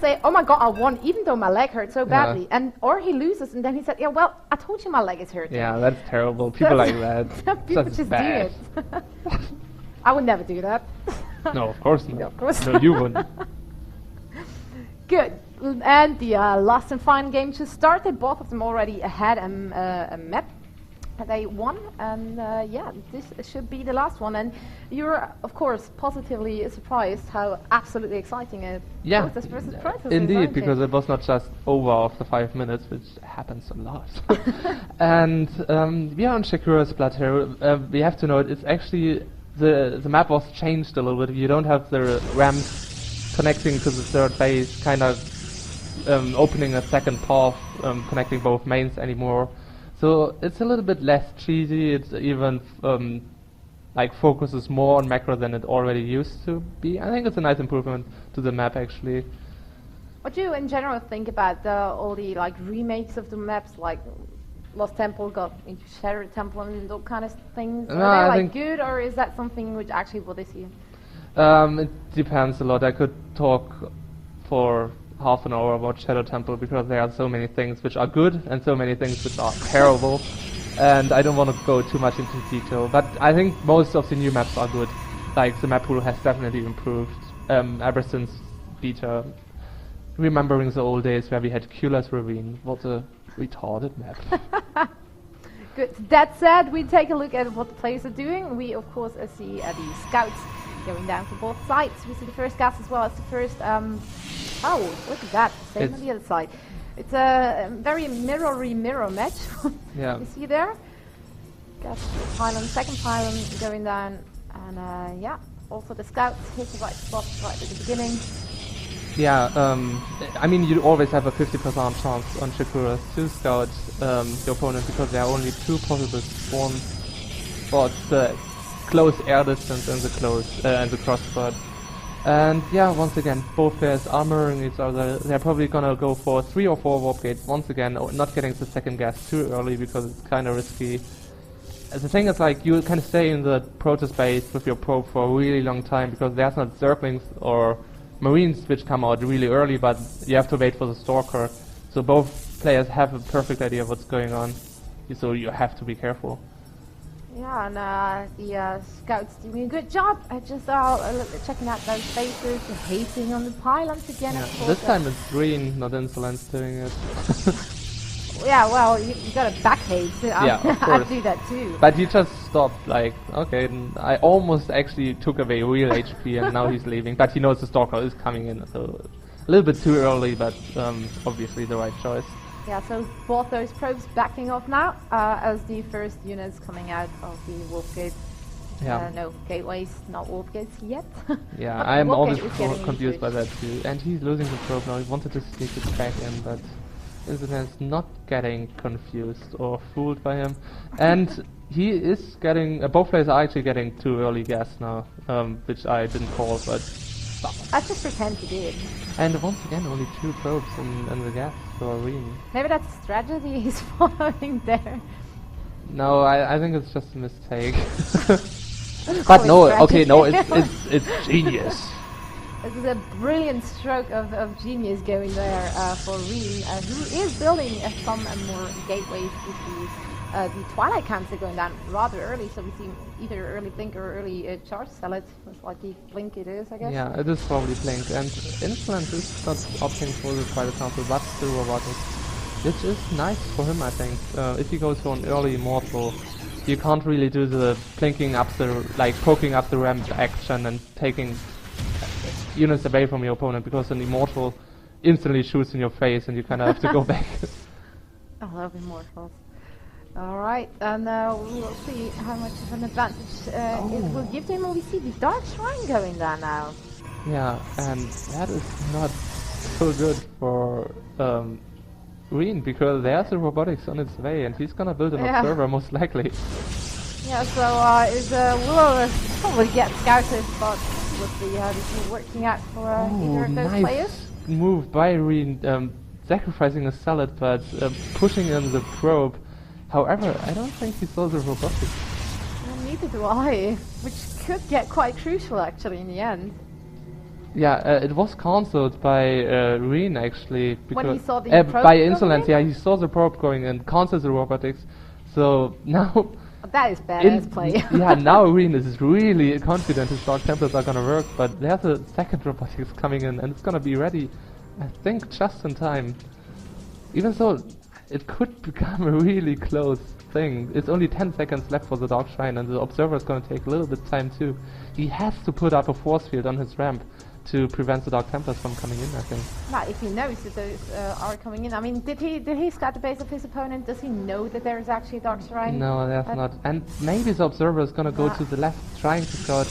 say, "Oh my God, I won," even though my leg hurt so badly, or he loses, and then he said, "Yeah, well, I told you my leg is hurting." Yeah, that's terrible. People like that. People just do it. I would never do that. No, of course not. No, of course. No, you wouldn't. Good. And the last and final game just started. Both of them already had a map. They won, and yeah, this should be the last one. And you're, of course, positively surprised how absolutely exciting it Yeah, protest versus protest is, indeed, aren't you? because it was not just over after 5 minutes, which happens a lot. And we are on Shakura's plateau. We have to note it's actually the map was changed a little bit. You don't have the ramps connecting to the third base, kind of opening a second path connecting both mains anymore. So it's a little bit less cheesy. It's even like focuses more on macro than it already used to be. I think it's a nice improvement to the map actually. What do you in general think about all the like remakes of the maps, like Lost Temple got into Shattered Temple and those kind of things? No, Are I they think like good, or is that something which actually what they see? it depends a lot. I could talk for half an hour about Shadow Temple because there are so many things which are good and so many things which are terrible, and I don't want to go too much into detail, but I think most of the new maps are good. Like the map pool has definitely improved ever since beta. Remembering the old days where we had Kulas Ravine, what a retarded map. Good. That said, we take a look at what the players are doing. We of course see the scouts going down for both sides. We see the first gas as well as the first oh, look at that, same on the other side. It's a very mirror match. Yeah. You see there? Gas pylon, second pylon going down, and yeah, also the scouts hit the right spot right at the beginning. Yeah, I mean you always have a 50% chance on Shakura to scout your opponent because there are only two possible spawn spots, the close air distance and the close and the crossbud. And yeah, once again, both players are mirroring each other. They're probably gonna go for 3 or 4 warp gates once again, not getting the second gas too early because it's kinda risky. The thing is, like, you can stay in the protest base with your probe for a really long time because there's not zerglings or marines which come out really early, but you have to wait for the stalker. So both players have a perfect idea of what's going on, so you have to be careful. Yeah, and the scouts doing a good job. Just checking out those faces, hating on the pylons again. Yeah, of course. this time it's green, not Insolence doing it. Yeah, well, you got a back hate. So Yeah, of course. I'd do that too. But he just stopped, like, okay, I almost actually took away real HP and now he's leaving. But he knows the stalker is coming in, so a little bit too early, but obviously the right choice. Yeah, so both those probes backing off now as the first units coming out of the warp gate. Yeah. No, gateways, not warp gates yet. Yeah, I'm warp always gate is getting confused into by it. that too. And he's losing the probe now, he wanted to sneak it back in, but Insolence not getting confused or fooled by him. And he is getting, both players are actually getting too early gas now, which I didn't call, but... I just pretend you did. And once again, only 2 probes in the gas for Arene. Maybe that's a strategy he's following there. No, I think it's just a mistake. But no, okay, no, it's genius. This is a brilliant stroke of genius going there for Reen, who is building some more gateways with the Twilight camps are going down rather early, so we see either early blink or early charge sell it. Most likely blink it is, I guess. Yeah, it is probably blink, and Insolence is not opting for the Twilight Council, but still robotic, which is nice for him, I think. If he goes for an early Immortal, you can't really do the blinking up the, like poking up the ramp action and taking units away from your opponent, because an Immortal instantly shoots in your face and you kind of have to go back. I love Immortals. Alright, and we will see how much of an advantage it will give to him. We see the Dark Shrine going down now. Yeah, and that is not so good for Reen, because there's a robotics on its way and he's gonna build an observer most likely. Yeah, so will probably get scouted, but with the working out for either of those nice players. Move by Reen, sacrificing a salad, but pushing in the probe. However, I don't think he saw the robotics. Neither do I, which could get quite crucial actually in the end. Yeah, it was cancelled by Reen actually When he because saw the probe by going Insolence. in? Yeah, he saw the probe going in, cancelled the robotics. So now, That is badass play. yeah, now Reen is really confident his Dark Templars are gonna work. But there's a second robotics coming in, and it's gonna be ready, I think, just in time. Even so, it could become a really close thing. It's only 10 seconds left for the Dark Shrine, and the Observer is going to take a little bit of time too. He has to put up a force field on his ramp to prevent the Dark Templars from coming in, I think. Now, if he knows that those are coming in, I mean, did he scout the base of his opponent? Does he know that there is actually a Dark Shrine? No, there's not. And maybe the Observer is going to go to the left, trying to scout.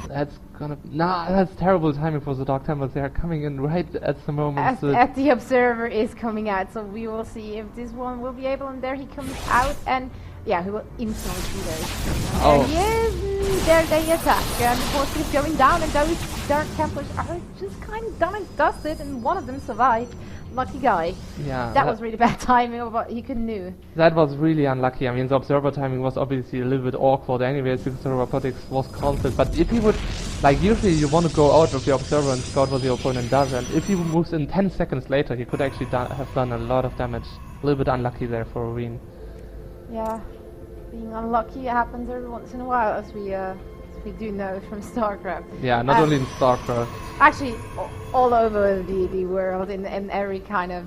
That's gonna be... Nah, that's terrible timing for the Dark Templars. They are coming in right at the moment. As the Observer is coming out, so we will see if this one will be able, and there he comes out, and yeah, he will instantly see those. Oh. There he is, there they attack, and of course he's going down, and those Dark Templars are just kind of done and dusted, and one of them survived. Lucky guy. Yeah. That was really bad timing, but he couldn't do. That was really unlucky. I mean, the Observer timing was obviously a little bit awkward anyways because the robotics was cancelled. But if he would, like usually you want to go out of the Observer and scout what the opponent does, and if he moves in 10 seconds later, he could actually have done a lot of damage. A little bit unlucky there for Reen. Yeah, being unlucky happens every once in a while, as we do know from StarCraft. Yeah, not only in StarCraft. Actually, all over the world, in every kind of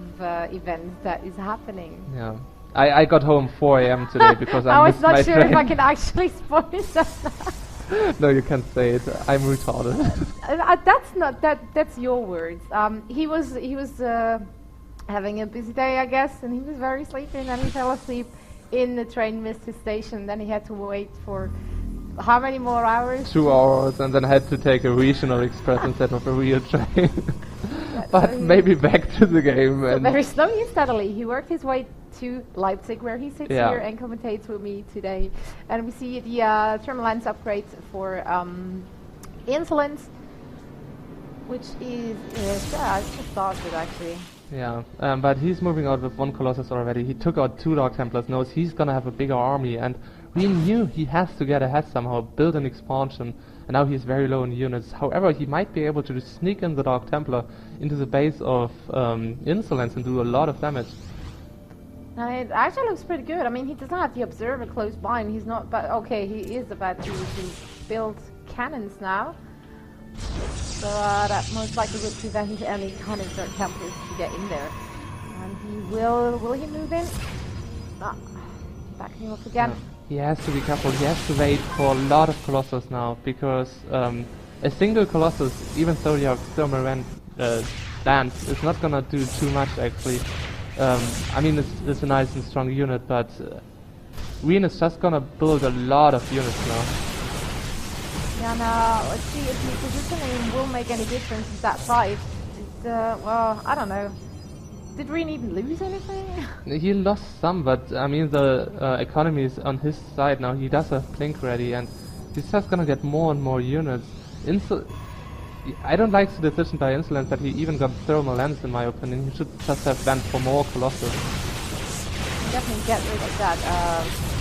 event that is happening. Yeah. I got home 4 AM today because I was missed not my sure train. if I can actually spoil that. No, you can't say it. I'm retarded. That's not that's your words. He was having a busy day, I guess, and he was very sleepy, and then he fell asleep in the train, missed his station. Then he had to wait for how many more hours? 2 hours, and then had to take a regional express instead of a real train. But maybe back to the game. So and very slowly and steadily, he worked his way to Leipzig, where he sits Yeah. here and commentates with me today. And we see the thermal lens upgrade for Insolence, which is it's just started actually. Yeah, but he's moving out with 1 Colossus already. He took out 2 Dark Templars, knows he's gonna have a bigger army, and we knew he has to get ahead somehow, build an expansion, and now he's very low in units. However, he might be able to sneak in the Dark Templar into the base of Insolence and do a lot of damage. It actually looks pretty good. I mean, he doesn't have the Observer close by, and he's not, but okay, he is about to build cannons now. So that most likely would prevent any kind of Dark Templars to get in there. And he will he move in? Backing off again. He has to be careful, he has to wait for a lot of Colossus now, because a single Colossus, even though you have thermal lands, is not gonna do too much actually. I mean, it's a nice and strong unit, but Reen is just gonna build a lot of units now. Yeah, now let's see if the positioning will make any difference with that fight. Well, I don't know. Did Reen even lose anything? He lost some, but I mean the economy is on his side now. He does have Blink ready, and he's just gonna get more and more units. I don't like the decision by Insolence that he even got thermal lens, in my opinion. He should just have went for more Colossus. Definitely get rid of that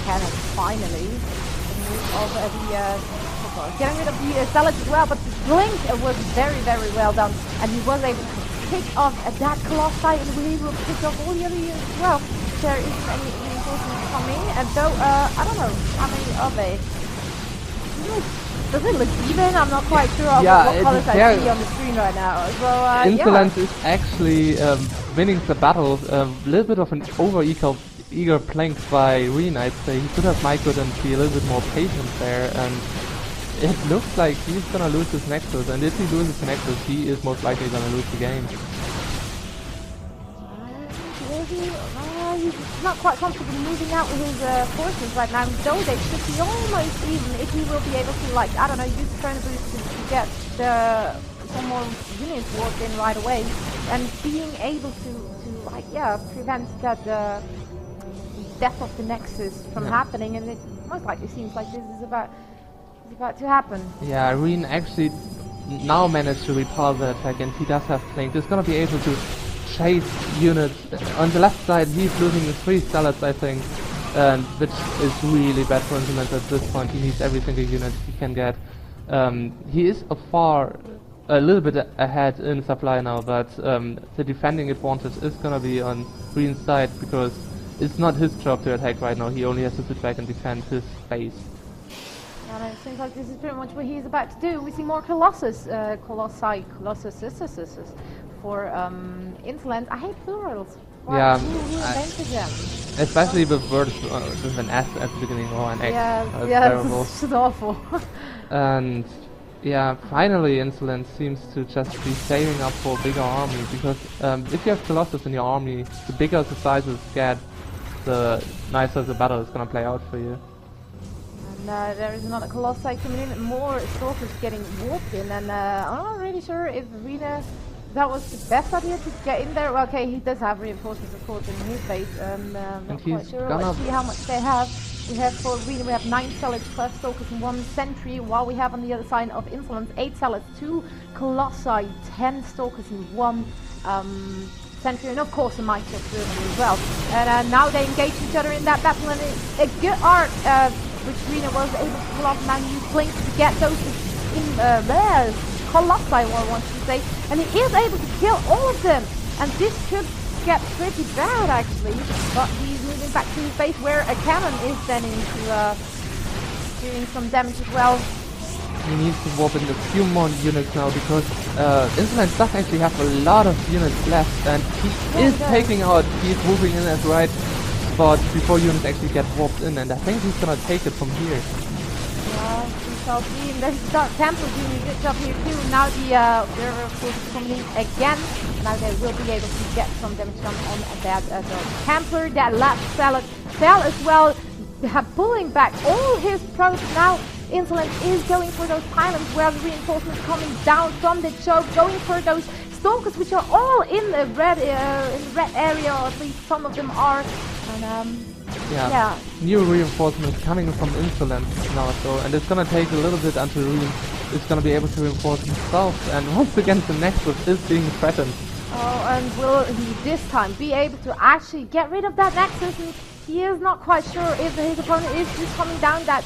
cannon finally. Getting rid of the Zealot as well, but the Blink was very, very well done, and he was able to pick off that Colossi, and we will pick off all the other units as well. There isn't any reinforcements coming, and though I don't know how many are they. Does it look even? I'm not quite sure of what colors I see on the screen right now. So Insolence is actually winning the battle. A little bit of an eager plank by Reen, I'd say. He could have microed and be a little bit more patient there, and it looks like he's gonna lose his Nexus, and if he loses the Nexus, he is most likely gonna lose the game. He's not quite comfortable moving out with his forces right now, though they should be almost even if he will be able to, like, I don't know, use the chrono boost to get some more units walked in right away, and being able to like, prevent that death of the Nexus from happening, and it most likely seems like this is about to happen. Yeah, Reen actually now managed to repel the attack, and he does have Blink. He's gonna be able to chase units. On the left side, he's losing the 3 Zealots, I think, which is really bad for Insolence at this point. He needs every single unit he can get. He is a little bit ahead in supply now, but the defending advantage is gonna be on Green's side because it's not his job to attack right now. He only has to sit back and defend his base. And it seems like this is pretty much what he's about to do. We see more Colossus, Colossi for Insolence. I hate plurals. Wow, Yeah, who invented them? especially with words with an S at the beginning or an X. That's Yeah, terrible. this is awful. And yeah, finally Insolence seems to just be saving up for a bigger army, because if you have Colossus in your army, the bigger the sizes get, the nicer the battle is gonna play out for you. And there is another Colossi coming in, more Stalkers getting warped in, and I'm not really sure if AdrenA, that was the best idea to get in there. Well, okay, he does have reinforcements of course in his base, not quite sure. Let's see how much they have. We have for AdrenA, we have 9 Zealots, 12 Stalkers and 1 Sentry, while we have on the other side of Insolence 8 Zealots, 2 Colossi, 10 Stalkers and 1 Sentry, and of course a micro as well. And now they engage each other in that battle, and it's a good arc which AdrenA was able to pull off. Now he used Blink to get those Colossi, I want to say, and he is able to kill all of them, and this could get pretty bad actually, but he's moving back to his base where a cannon is then into doing some damage as well. He needs to warp in a few more units now, because Insolence does actually have a lot of units left, and he is taking out, he's moving in at the right spot before units actually get warped in, and I think he's gonna take it from here. Yeah, we shall see. And there's Dark Templar doing a good job here too. Now the observer of course is coming in again. Now they will be able to get some damage done on that Dark Templar. That last Zealot fell as well, pulling back all his probes. Now Insolence is going for those pylons where the reinforcements coming down from the choke, going for those Stalkers which are all in the red area, or at least some of them are. And yeah, new reinforcements coming from Insolence now, so, and it's gonna take a little bit until Rean is gonna be able to reinforce himself, and once again the Nexus is being threatened. Oh, and will he this time be able to actually get rid of that Nexus? And he is not quite sure if his opponent is just coming down that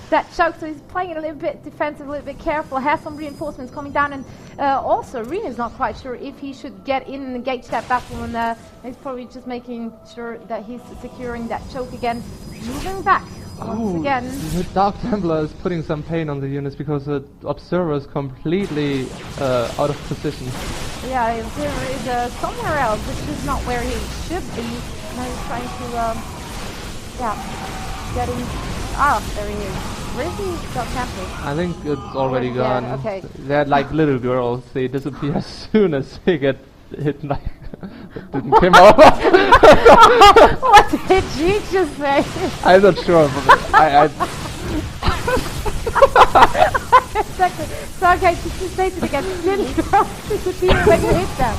that choke, so he's playing it a little bit defensive, a little bit careful, has some reinforcements coming down, and also AdrenA is not quite sure if he should get in and engage that battle, and he's probably just making sure that he's securing that choke again, moving back once again. The Dark Templar is putting some pain on the units because the Observer is completely out of position. Yeah, the Observer is somewhere else, which is not where he should be. Now he's trying to, get in. Ah, there he is. Where is he? Dark Templar? I think it's already gone. Yeah, okay. They're like little girls. They disappear as soon as they get hit. Like didn't come over. What did you just say? I'm not sure. I Exactly. So okay, just state it again. Little girls disappear when you hit them.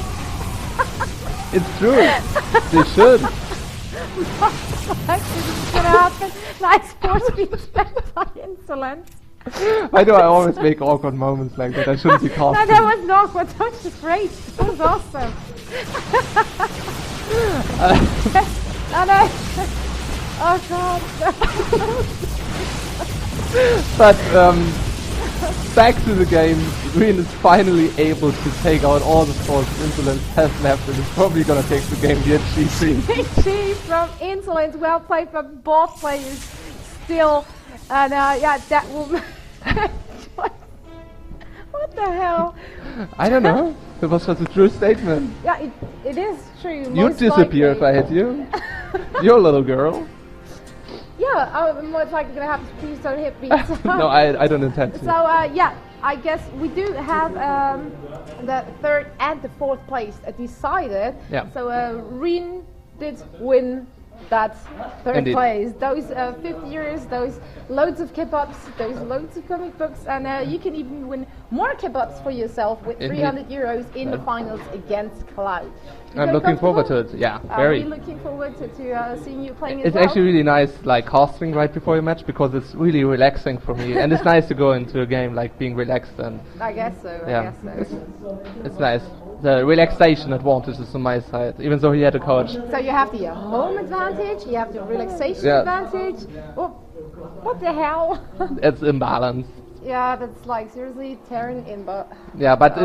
It's true. They should. Actually, this is gonna happen. Nice force being spent by Insolence. Why do I always make awkward moments like that? I shouldn't be caught. No, that was not awkward. That was just great. That was awesome. Oh no. Oh god. But back to the game. AdrenA is finally able to take out all the forces Insolence has left, and is probably gonna take the game via GG. GG from Insolence. Well played by both players. Still, and yeah, that will. What the hell? I don't know. It was just a true statement. Yeah, it is true. You'd disappear if I hit you. You're a little girl. Yeah, I'm most likely gonna have to please don't hit me. So. No, I don't intend to. So yeah, I guess we do have the third and the fourth place decided. Yeah. So AdrenA did win that third Indeed. place. Those 50 years, those loads of kebabs, those loads of comic books, and you can even win more kebabs for yourself with Indeed. 300 euros in the finals against Cloud. I'm looking forward to it. Yeah, very. I'm really looking forward to seeing you playing as It's well. actually really nice, like casting right before your match, because it's really relaxing for me, and it's nice to go into a game like being relaxed, and I guess so. yeah, I guess so. it's nice. The relaxation advantage is on my side, even though he had a coach. So you have the home advantage, you have the relaxation Yeah. advantage. Oh, what the hell? It's imbalanced. Yeah, that's like seriously tearing in, but Yeah, but